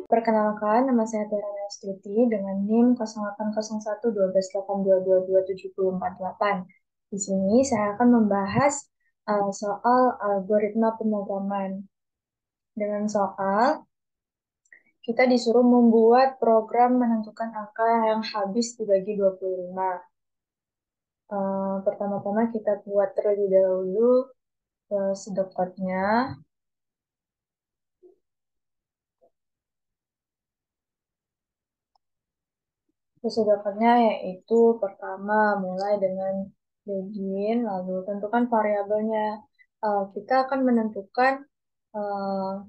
Perkenalkan, nama saya Tiara Astuti dengan NIM 0801 1282227048. Di sini saya akan membahas soal algoritma pemrograman. Dengan soal, kita disuruh membuat program menentukan angka yang habis dibagi 25. Pertama-tama kita buat terlebih dahulu sedekatnya. Kesedapannya yaitu pertama mulai dengan begin, lalu tentukan variabelnya. Kita akan menentukan uh,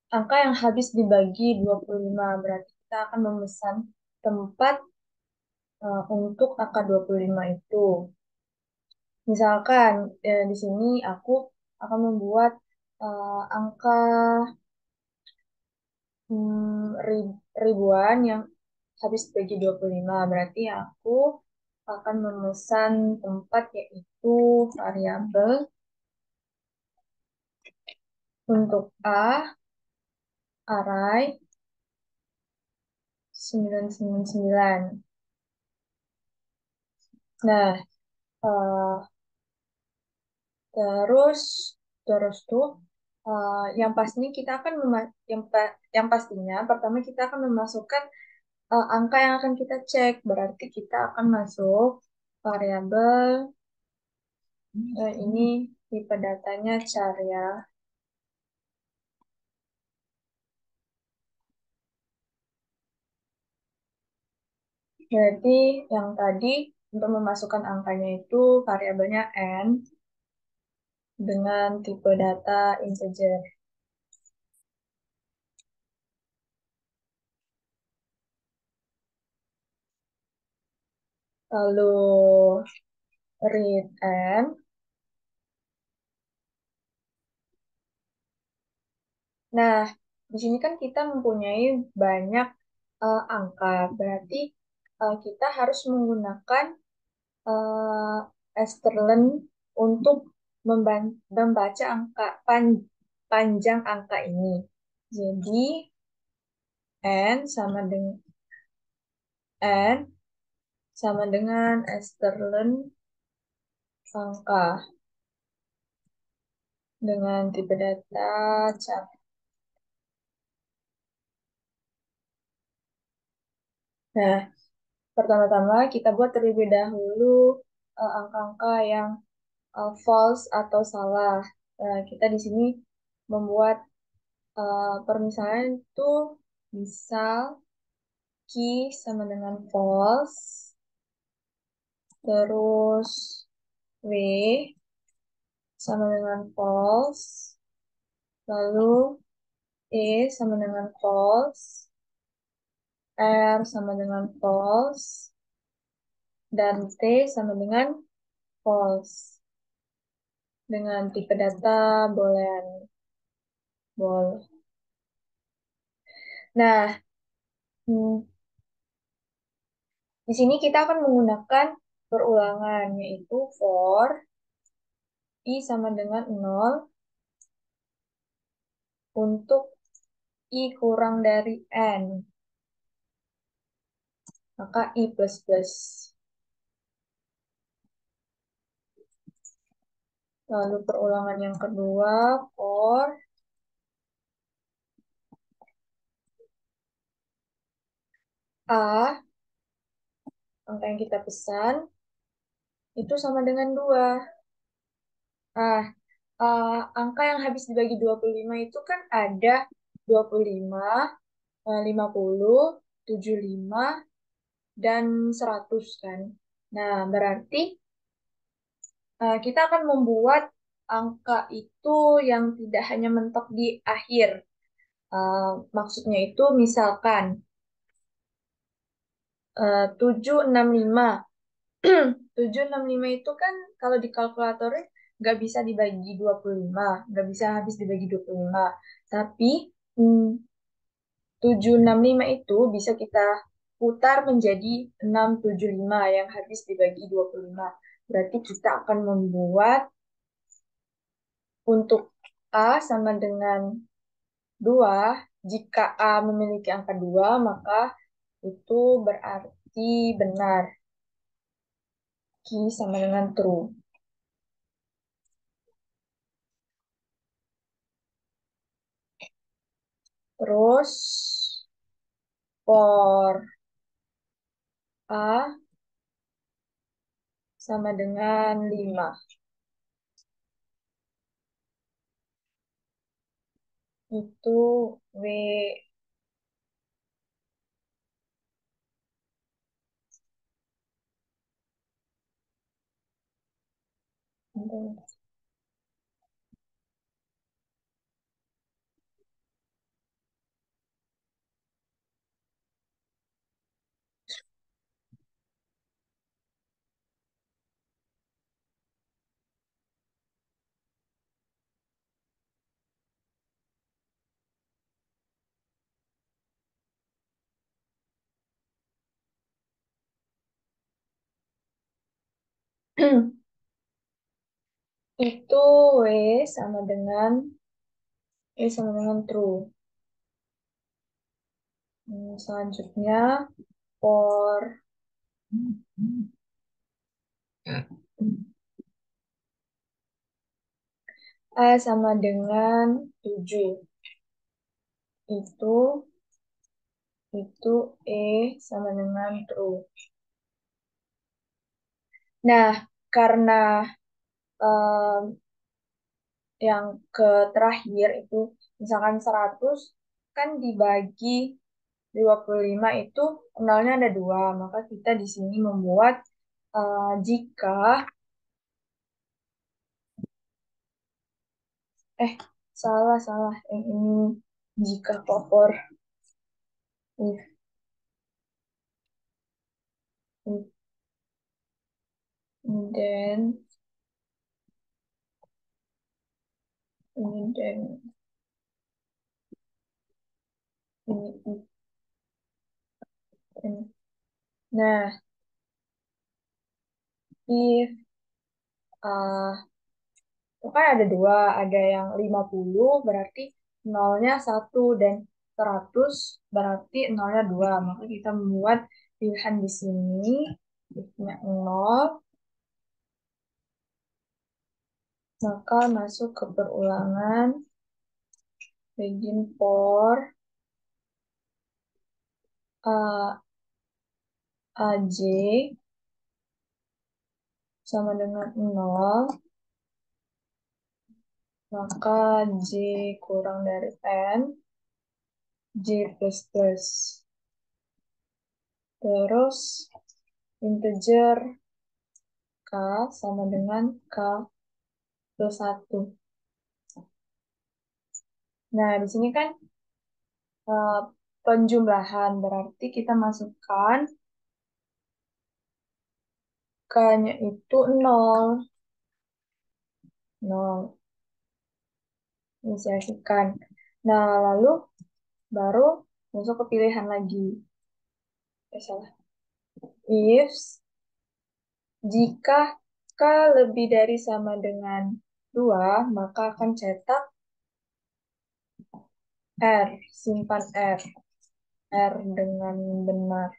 angka yang habis dibagi 25. Berarti kita akan memesan tempat untuk angka 25 itu. Misalkan di sini aku akan membuat angka ribuan yang habis bagi 25. Berarti aku akan memesan tempat yaitu variabel untuk A, array 999. Nah, eh, terus terus tuh yang pastinya kita akan yang pastinya pertama kita akan memasukkan angka yang akan kita cek. Berarti kita akan masuk variabel ini tipe datanya char ya. Berarti yang tadi untuk memasukkan angkanya itu variabelnya n dengan tipe data integer. Lalu read n. Nah, di sini kan kita mempunyai banyak angka. Berarti kita harus menggunakan strlen untuk membaca panjang angka ini. Jadi n n sama dengan strlen angka dengan tipe data char. Nah, pertama-tama kita buat terlebih dahulu angka-angka yang false atau salah. Kita di sini membuat permisalan itu misal key sama dengan false, terus w sama dengan false, lalu e sama dengan false, r sama dengan false, dan t sama dengan false dengan tipe data boolean bool. Nah, hmm, di sini kita akan menggunakan perulangan yaitu for i sama dengan 0 untuk i kurang dari n, maka i plus plus. Lalu perulangan yang kedua for a, angka yang kita pesan itu sama dengan 2. Nah, angka yang habis dibagi 25 itu kan ada 25, 50, 75, dan 100 kan. Nah, berarti kita akan membuat angka itu yang tidak hanya mentok di akhir. Maksudnya itu misalkan 765. 765 itu kan kalau di kalkulatornya nggak bisa dibagi 25, nggak bisa habis dibagi 25. Tapi 765 itu bisa kita putar menjadi 675 yang habis dibagi 25. Berarti kita akan membuat untuk A sama dengan 2, jika A memiliki angka 2, maka itu berarti benar. Q sama dengan true. Terus, for A sama dengan 5. Itu W. Itu W sama dengan true. Selanjutnya for A sama dengan 7. Itu itu E sama dengan true. Nah, karena em, yang ke terakhir itu misalkan 100 kan dibagi 25 itu nolnya ada 2, maka kita di sini membuat jika eh salah salah yang ini jika favor if if then then ini ini. Nah, if itu kan ada 2, ada yang 50 berarti nolnya 1 dan 100 berarti nolnya 2. Maka kita membuat pilihan di sini, if-nya 0, maka masuk ke perulangan, begin for AJ sama dengan 0, maka J kurang dari N, J plus plus. Terus integer K sama dengan K plus 1. Nah, di sini kan eh, penjumlahan berarti kita masukkan K-nya itu 0. 0. Inisiasikan. Nah, lalu baru masuk ke pilihan lagi. Salah. If jika K lebih dari sama dengan 2, maka akan cetak R, simpan R dengan benar.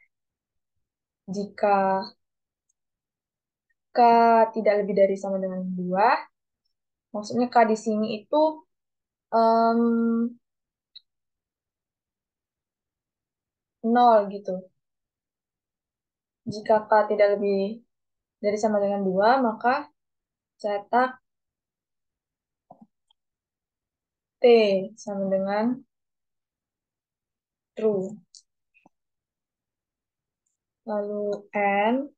Jika K tidak lebih dari sama dengan 2, maksudnya K di sini itu em, 0 gitu. Jika K tidak lebih dari sama dengan 2, maka cetak T sama dengan true. Lalu N,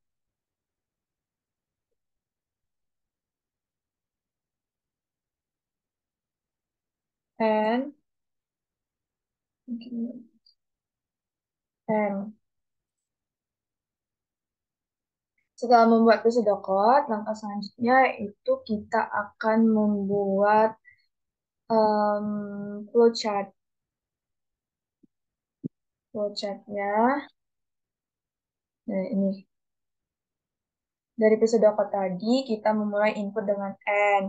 N. Setelah membuat pseudocode, langkah selanjutnya itu kita akan membuat flowchart. Flowchartnya, nah ini. Dari pseudocode tadi, kita memulai input dengan N.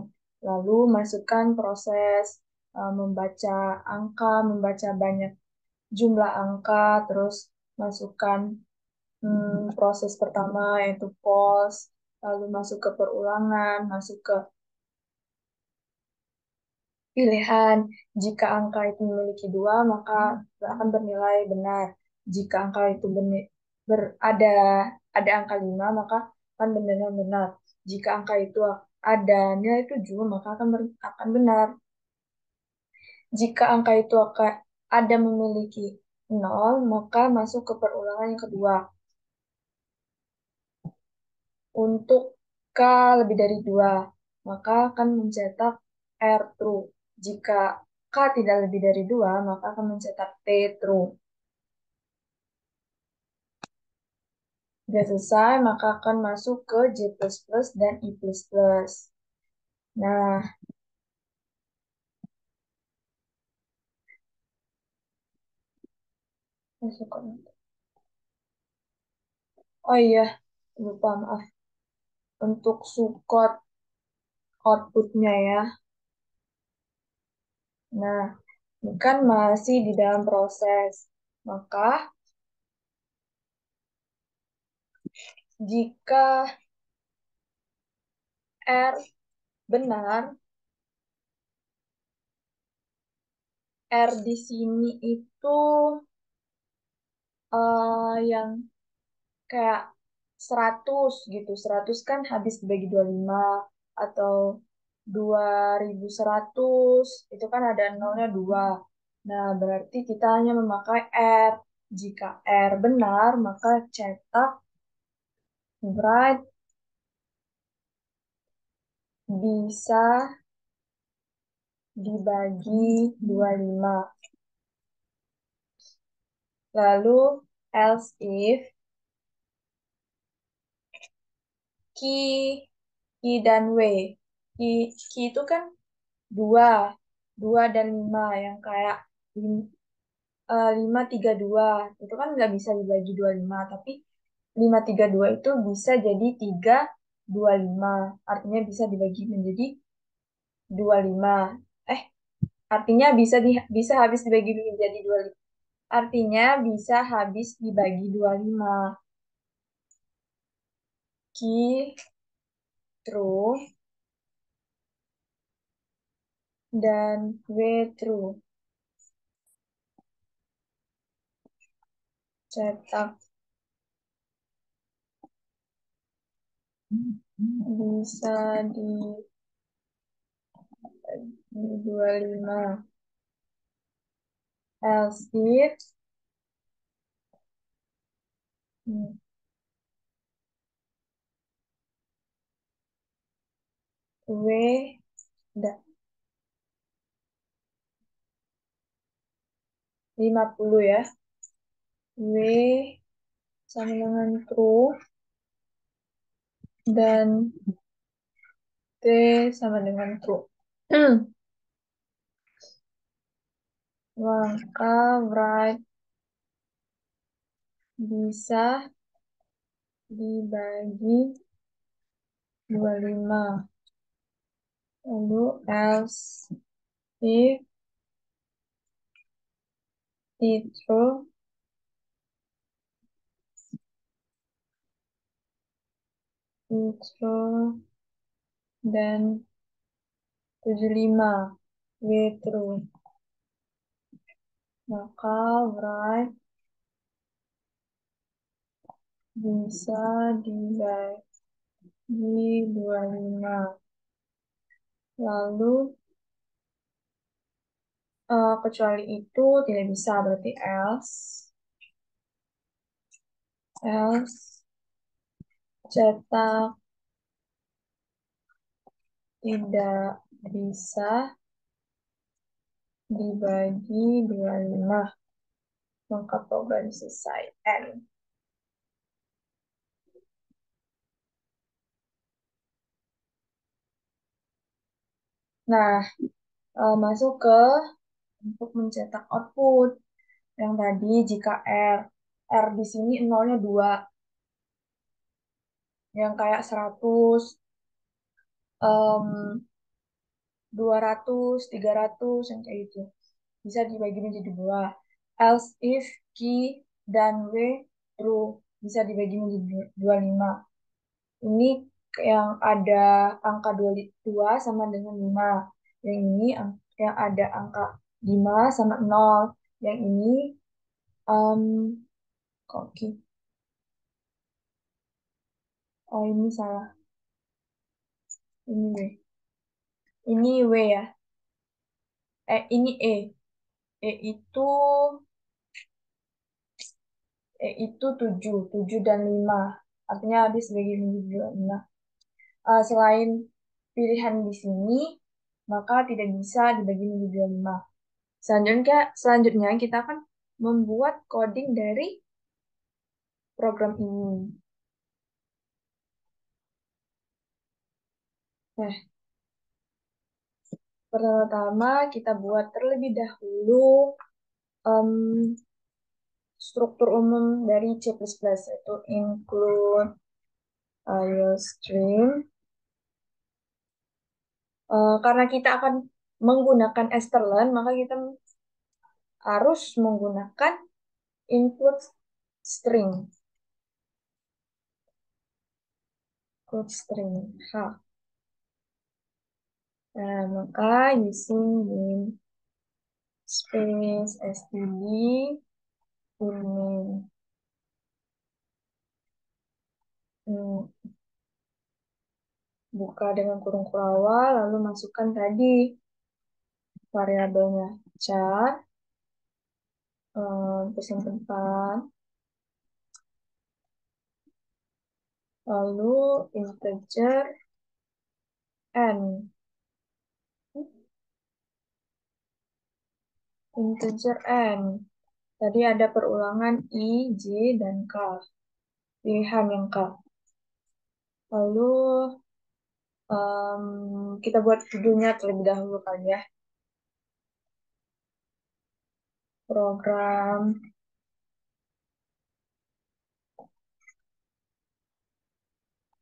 Lalu masukkan proses membaca angka, membaca banyak jumlah angka, terus masukkan proses pertama yaitu pause, lalu masuk ke perulangan, masuk ke pilihan. Jika angka itu memiliki dua, maka akan bernilai benar. Jika angka itu berada ada angka 5, maka akan bernilai benar. Jika angka itu ada nilai 7, maka akan benar. Jika angka itu akan ada memiliki 0, maka masuk ke perulangan yang kedua. Untuk K lebih dari 2, maka akan mencetak R true. Jika K tidak lebih dari 2, maka akan mencetak T true. Jika selesai, maka akan masuk ke J++ dan I++. Nah, masuk ke... Oh iya, lupa maaf. Untuk support outputnya ya. Nah, ini kan masih di dalam proses. Maka, jika R benar, R di sini itu yang kayak 100 gitu. 100 kan habis dibagi 25 atau 2100 itu kan ada nolnya 2. Nah, berarti kita hanya memakai R. Jika R benar, maka cetak write bisa dibagi 25. Lalu else if key dan W. Key itu kan 2, 2 dan 5 yang kayak 532 itu kan nggak bisa dibagi 25, tapi 532 itu bisa jadi 325, artinya bisa dibagi menjadi 25. Eh, artinya bisa habis dibagi menjadi 25. Artinya bisa habis dibagi 25. Ki, true, dan W true. Cetak bisa di 25. Else if hmm, W enggak, 50 ya. W sama dengan true dan T sama dengan true. Maka write bisa dibagi 25. Lalu else if it true, it true dan 75 W true. Maka write bisa dibagi 25. Lalu kecuali itu tidak bisa, berarti else cetak tidak bisa dibagi 25, maka program selesai. N. Nah, masuk ke untuk mencetak output. Yang tadi jika R di sini nolnya 2, yang kayak 100, 200, 300 yang kayak gitu. Bisa dibagi menjadi dua. Else if Q dan W true, bisa dibagi menjadi 25. Ini yang ada angka 22 sama dengan 5. Yang ini yang ada angka 5 sama 0. Yang ini um, kok oh ini salah. Ini W. Ini W ya. Ini E. E itu itu 7, 7 dan 5. Artinya habis bagi menjadi 25. Selain pilihan di sini, maka tidak bisa dibagi menjadi 25. Selanjutnya kita akan membuat coding dari program ini. Nah, pertama kita buat terlebih dahulu em, struktur umum dari C++, yaitu include IOStream. Karena kita akan menggunakan strlen, maka kita harus menggunakan input string. Input string. H. Nah, maka using name space std full name. Buka dengan kurung awal, lalu masukkan tadi variabelnya char, persimpan, lalu integer n. Integer n. Tadi ada perulangan I, J, dan K. Pilihan yang K. Lalu kita buat judulnya terlebih dahulu kali ya. Program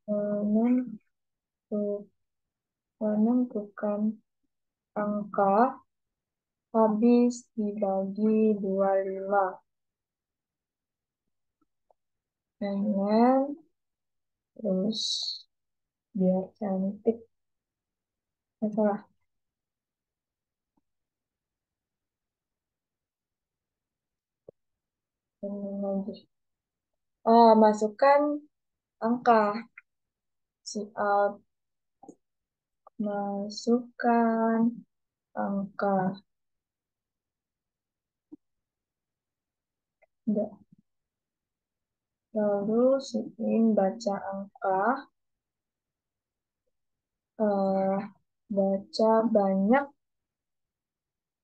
menentu- menentukan angka habis dibagi 25. Dengan terus biar cantik. Masalah. Lagi. Masukkan angka. Si out. Masukkan angka. Enggak. Lalu si in baca angka. eh, Baca banyak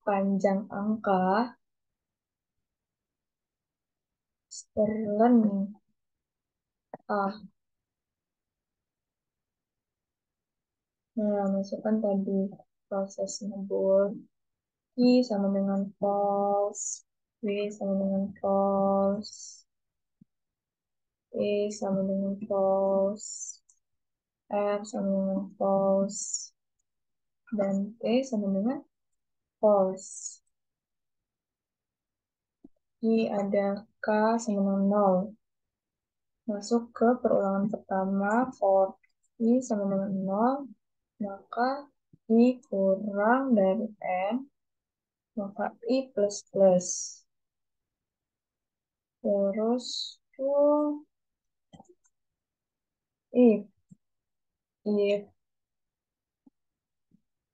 panjang angka. Sterlen. Ah, nah, masukkan tadi proses ngebut. I sama dengan false. W sama dengan false. E sama dengan false. F sama dengan false. Dan T sama dengan false. I ada K sama dengan 0. Masuk ke perulangan pertama, for I sama dengan 0, maka I kurang dari N, maka I plus plus. Terus if if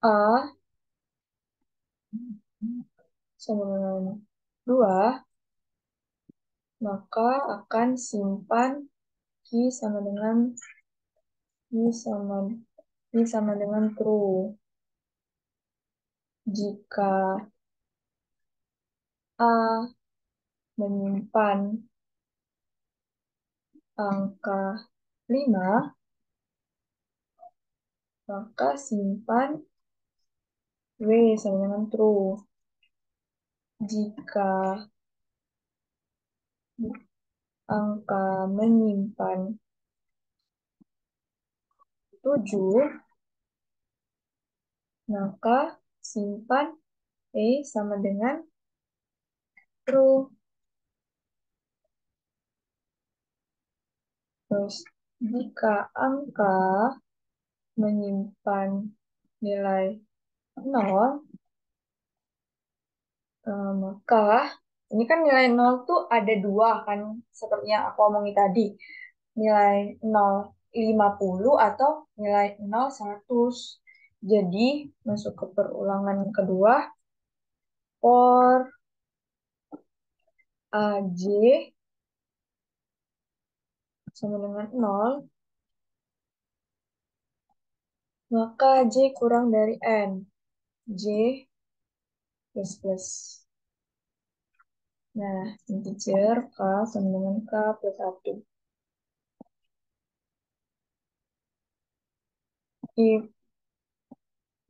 A sama dengan 2, maka akan simpan Q sama Q sama dengan true. Jika A menyimpan angka 5, maka simpan W sama dengan true. Jika angka menyimpan 7, Maka simpan sama dengan true. Terus, jika angka menyimpan nilai 0, maka ini kan nilai 0 tuh ada dua kan, seperti yang aku omongin tadi. Nilai 0,50 atau nilai 0,100. Jadi, masuk ke perulangan kedua, for AJ sama dengan 0, maka J kurang dari N. J plus plus. Nah, integer K sama dengan K plus 1.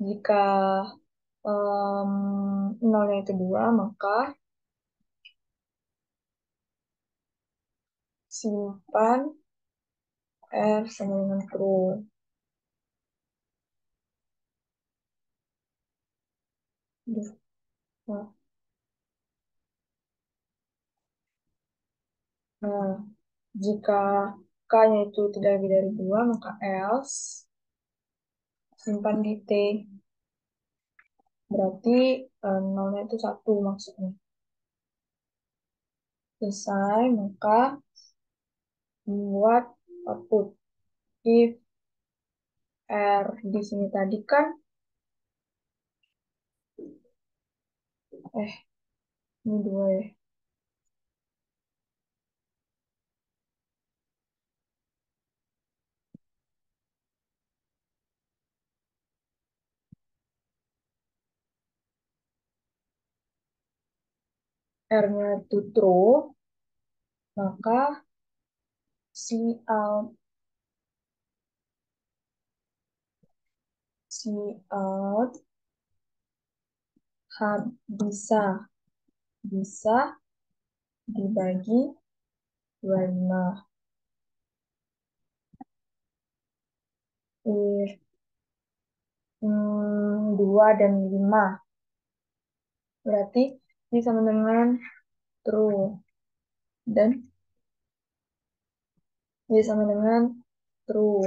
Jika nolnya itu 2, maka simpan R sama dengan true. Duh, nah, nah, jika K-nya itu tidak lebih dari 2, maka else simpan di T. Berarti nolnya itu 1 maksudnya. Selesai, maka buat output. If R di sini tadi kan, eh, ini 2 ya. R-nya itu true, maka out out bisa bisa dibagi 25. If 2 dan 5. Berarti ini sama dengan true. Dan ini sama dengan true.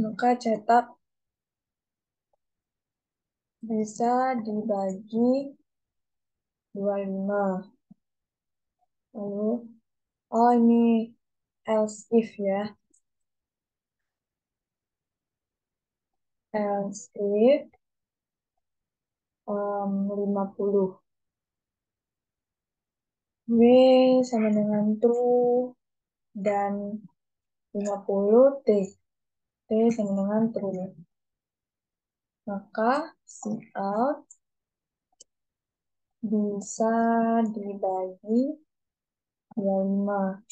Maka cetak bisa dibagi 25. Lalu, oh ini else if ya. Else if 50. W sama dengan true dan 50 T. T sama dengan true. Maka out bisa dibagi 25.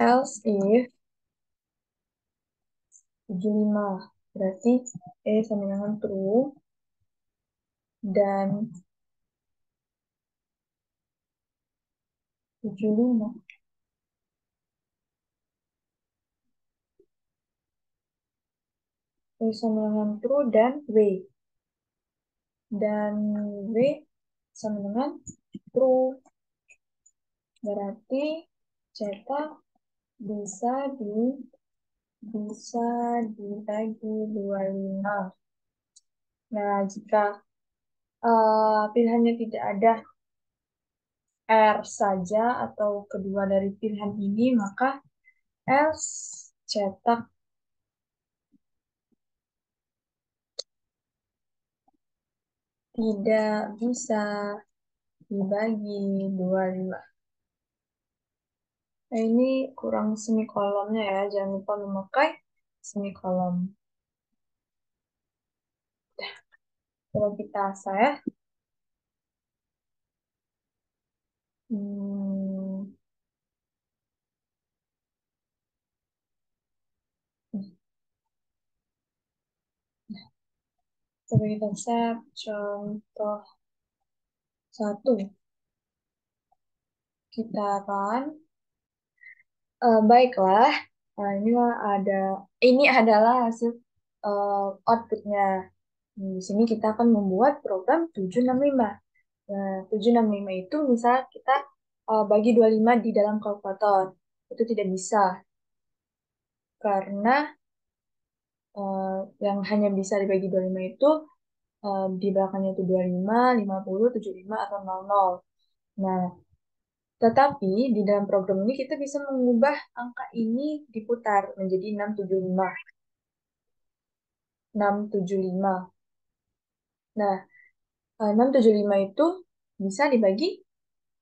Else if 75. Berarti sama dengan true dan 75. Sama dengan true dan W. Dan W sama dengan true. Berarti cetak bisa bisa dibagi 25. Nah, jika pilihannya tidak ada R saja atau kedua dari pilihan ini, maka else cetak tidak bisa dibagi 25. Nah, ini kurang semikolonnya ya, jangan lupa memakai semikolon. Kalau kita saya, hmm, coba kita set contoh satu. Kita akan, baiklah, Nah, ini adalah hasil outputnya. Di sini kita akan membuat program 765. Nah, 765 itu misal kita bagi 25 di dalam kalkulator. Itu tidak bisa karena eh, yang hanya bisa dibagi 25 itu di belakangnya itu 25, 50, 75, atau 00. Nah, tetapi di dalam program ini kita bisa mengubah angka ini diputar menjadi 675. 675. Nah, 675 itu bisa dibagi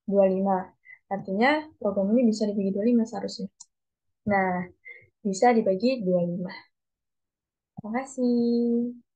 25. Artinya program ini bisa dibagi 25 seharusnya. Nah, bisa dibagi 25. Terima kasih.